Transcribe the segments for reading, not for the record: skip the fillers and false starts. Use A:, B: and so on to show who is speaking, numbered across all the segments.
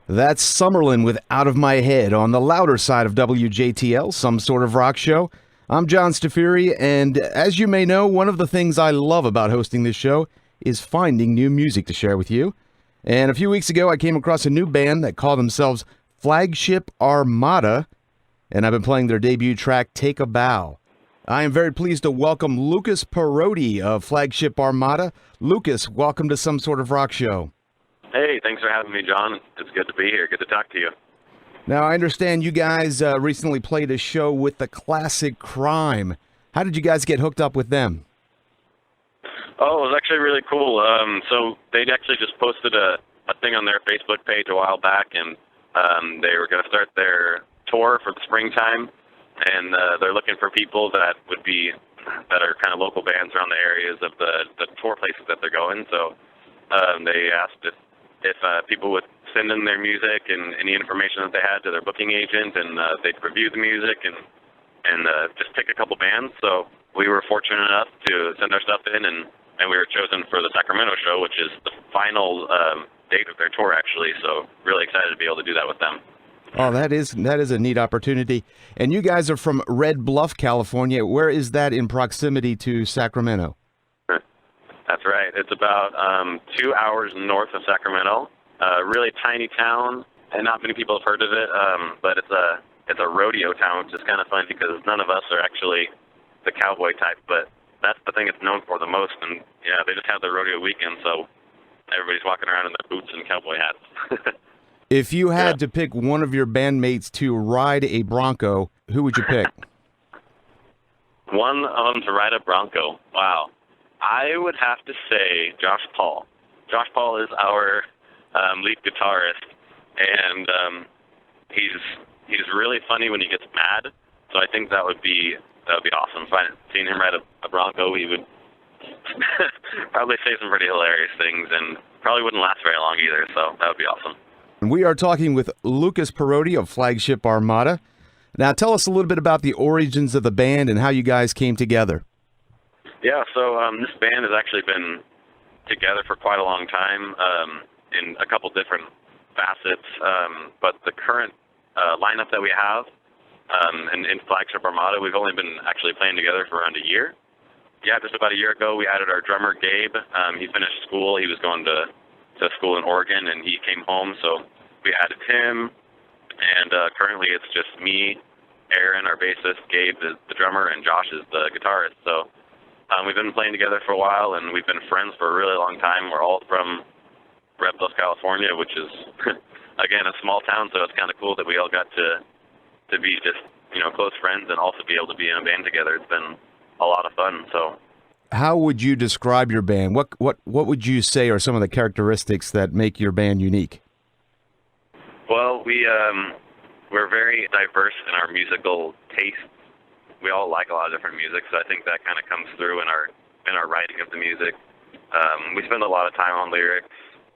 A: That's Summerlin with Out of My Head on the louder side of WJTL, some sort of rock show. I'm John Staffieri, and as you may know, one of the things I love about hosting this show is finding new music to share with you. And a few weeks ago, I came across a new band that called themselves Flagship Armada, and I've been playing their debut track, Take a Bow. I am very pleased to welcome Lucas Parodi of Flagship Armada. Lucas, welcome to Some Sort of Rock Show.
B: Hey, thanks for having me, John. It's good to be here. Good to talk to you.
A: Now, I understand you guys recently played a show with the Classic Crime. How did you guys get hooked up with them?
B: Oh, it was actually really cool. So they'd actually just posted a thing on their Facebook page a while back, and they were going to start their tour for the springtime, and they're looking for people that are kind of local bands around the areas of the tour places that they're going. So they asked if people would send in their music and any information that they had to their booking agent, and they'd review the music and just pick a couple bands. So we were fortunate enough to send our stuff in, and we were chosen for the Sacramento show, which is the final date of their tour, actually. So really excited to be able to do that with them.
A: Oh, that is a neat opportunity. And you guys are from Red Bluff, California. Where is that in proximity to Sacramento?
B: That's right. It's about 2 hours north of Sacramento. Really tiny town, and not many people have heard of it. But it's a rodeo town, which is kind of funny because none of us are actually the cowboy type. But that's the thing it's known for the most. And yeah, they just have the rodeo weekend, so everybody's walking around in their boots and cowboy hats.
A: If you had to pick one of your bandmates to ride a Bronco, who would you pick?
B: One of them to ride a Bronco. Wow. I would have to say Josh Paul. Josh Paul is our lead guitarist, and he's really funny when he gets mad. So I think that would be awesome. Seeing him ride a Bronco, he would probably say some pretty hilarious things, and probably wouldn't last very long either. So that would be awesome.
A: We are talking with Lucas Parodi of Flagship Armada. Now, tell us a little bit about the origins of the band and how you guys came together.
B: Yeah, so this band has actually been together for quite a long time in a couple different facets, but the current lineup that we have in Flagship Armada, we've only been actually playing together for around a year. Yeah, just about a year ago, we added our drummer, Gabe. He finished school. He was going to school in Oregon, and he came home, so we added him, and currently it's just me, Aaron, our bassist, Gabe, the drummer, and Josh is the guitarist. So we've been playing together for a while, and we've been friends for a really long time. We're all from Red Bluff, California, which is, again, a small town, so it's kind of cool that we all got to be just, close friends and also be able to be in a band together. It's been a lot of fun. So,
A: how would you describe your band? What would you say are some of the characteristics that make your band unique?
B: Well, we're very diverse in our musical tastes. We all like a lot of different music, so I think that kind of comes through in our writing of the music. We spend a lot of time on lyrics.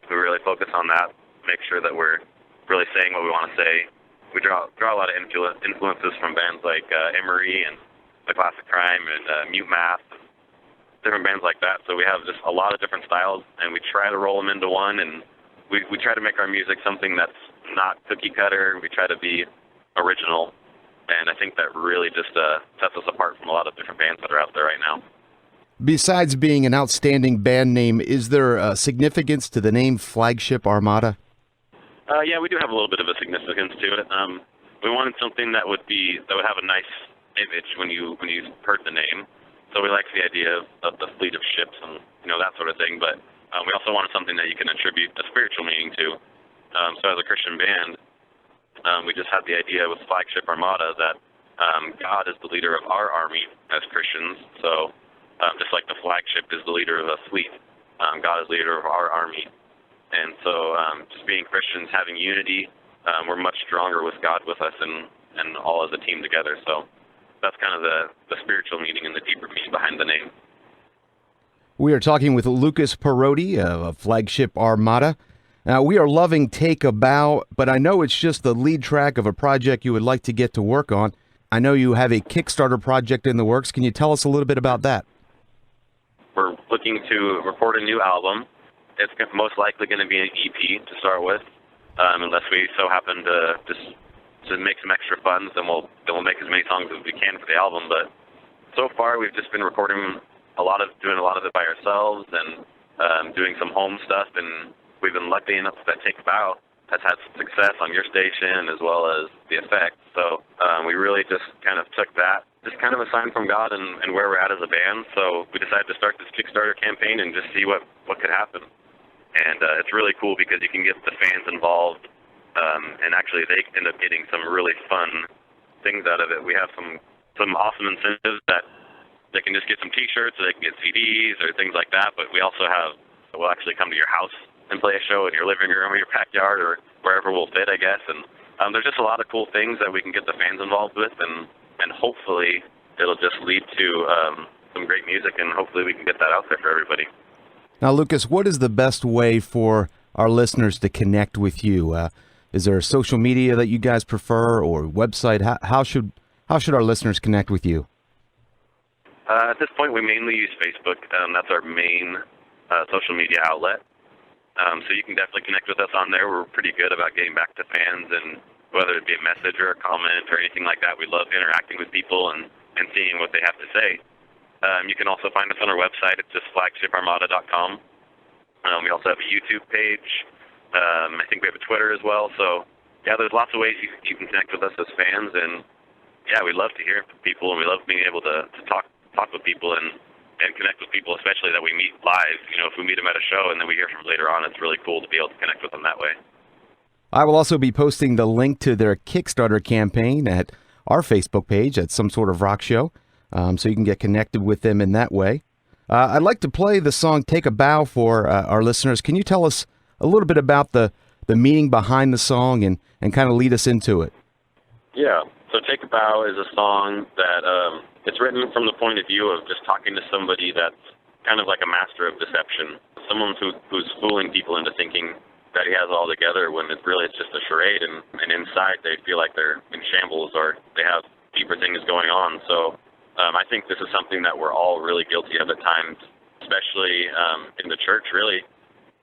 B: We really focus on that, make sure that we're really saying what we want to say. We draw a lot of influences from bands like Emery and the Classic Crime and Mute Math, different bands like that. So we have just a lot of different styles, and we try to roll them into one, and we try to make our music something that's not cookie cutter. We try to be original. And I think that really just sets us apart from a lot of different bands that are out there right now.
A: Besides being an outstanding band name, is there a significance to the name Flagship Armada?
B: Yeah, we do have a little bit of a significance to it. We wanted something that would have a nice image when you heard the name. So we like the idea of the fleet of ships and that sort of thing. But we also wanted something that you can attribute a spiritual meaning to. So as a Christian band, we just had the idea with Flagship Armada that God is the leader of our army as Christians. So just like the flagship is the leader of a fleet, God is the leader of our army. And so just being Christians, having unity, we're much stronger with God with us and all as a team together. So that's kind of the spiritual meaning and the deeper meaning behind the name.
A: We are talking with Lucas Parodi of Flagship Armada. Now, we are loving Take a Bow, but I know it's just the lead track of a project you would like to get to work on. I know you have a Kickstarter project in the works. Can you tell us a little bit about that?
B: We're looking to record a new album. It's most likely going to be an EP to start with. unless we so happen to just to make some extra funds, then we'll make as many songs as we can for the album. But so far, we've just been doing a lot of it by ourselves and doing some home stuff, and we've been lucky enough that Take a Bow has had some success on your station as well as The Effect. So we really just kind of took that, just kind of a sign from God and where we're at as a band. So we decided to start this Kickstarter campaign and just see what could happen. And it's really cool because you can get the fans involved, and actually they end up getting some really fun things out of it. We have some awesome incentives that they can just get some T-shirts, or they can get CDs or things like that. But we'll actually come to your house and play a show in your living room or your backyard or wherever we'll fit, I guess. And there's just a lot of cool things that we can get the fans involved with, and hopefully it'll just lead to some great music, and hopefully we can get that out there for everybody.
A: Now, Lucas, what is the best way for our listeners to connect with you? Is there a social media that you guys prefer, or website? How should our listeners connect with you?
B: At this point, we mainly use Facebook. That's our main social media outlet. So you can definitely connect with us on there. We're pretty good about getting back to fans, and whether it be a message or a comment or anything like that, we love interacting with people and seeing what they have to say. You can also find us on our website. It's just flagshiparmada.com. We also have a YouTube page. I think we have a Twitter as well. So, yeah, there's lots of ways you can connect with us as fans. And, yeah, we love to hear from people, and we love being able to talk with people and connect with people, especially that we meet live. You know, if we meet them at a show and then we hear from them later on, it's really cool to be able to connect with them that way.
A: I will also be posting the link to their Kickstarter campaign at our Facebook page at Some Sort of Rock Show, so you can get connected with them in that way. I'd like to play the song Take a Bow for our listeners. Can you tell us a little bit about the meaning behind the song and kind of lead us into it?
B: Yeah, so Take a Bow is a song that it's written from the point of view of just talking to somebody that's kind of like a master of deception, someone who's fooling people into thinking that he has it all together when it's just a charade, and inside they feel like they're in shambles or they have deeper things going on. So I think this is something that we're all really guilty of at times, especially in the church, really,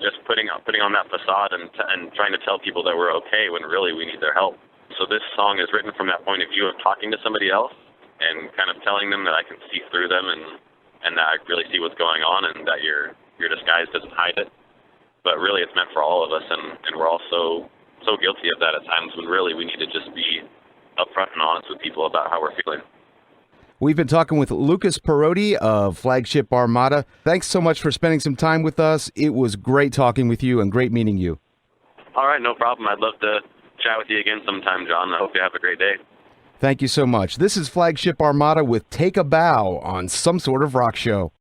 B: just putting on that facade and trying to tell people that we're okay when really we need their help. So this song is written from that point of view of talking to somebody else and kind of telling them that I can see through them and that I really see what's going on and that your disguise doesn't hide it. But really it's meant for all of us, and we're all so guilty of that at times when really we need to just be upfront and honest with people about how we're feeling.
A: We've been talking with Lucas Perotti of Flagship Armada. Thanks so much for spending some time with us. It was great talking with you and great meeting you.
B: All right, no problem. I'd love to chat with you again sometime, John. I hope you have a great day.
A: Thank you so much. This is Flagship Armada with Take a Bow on Some Sort of Rock Show.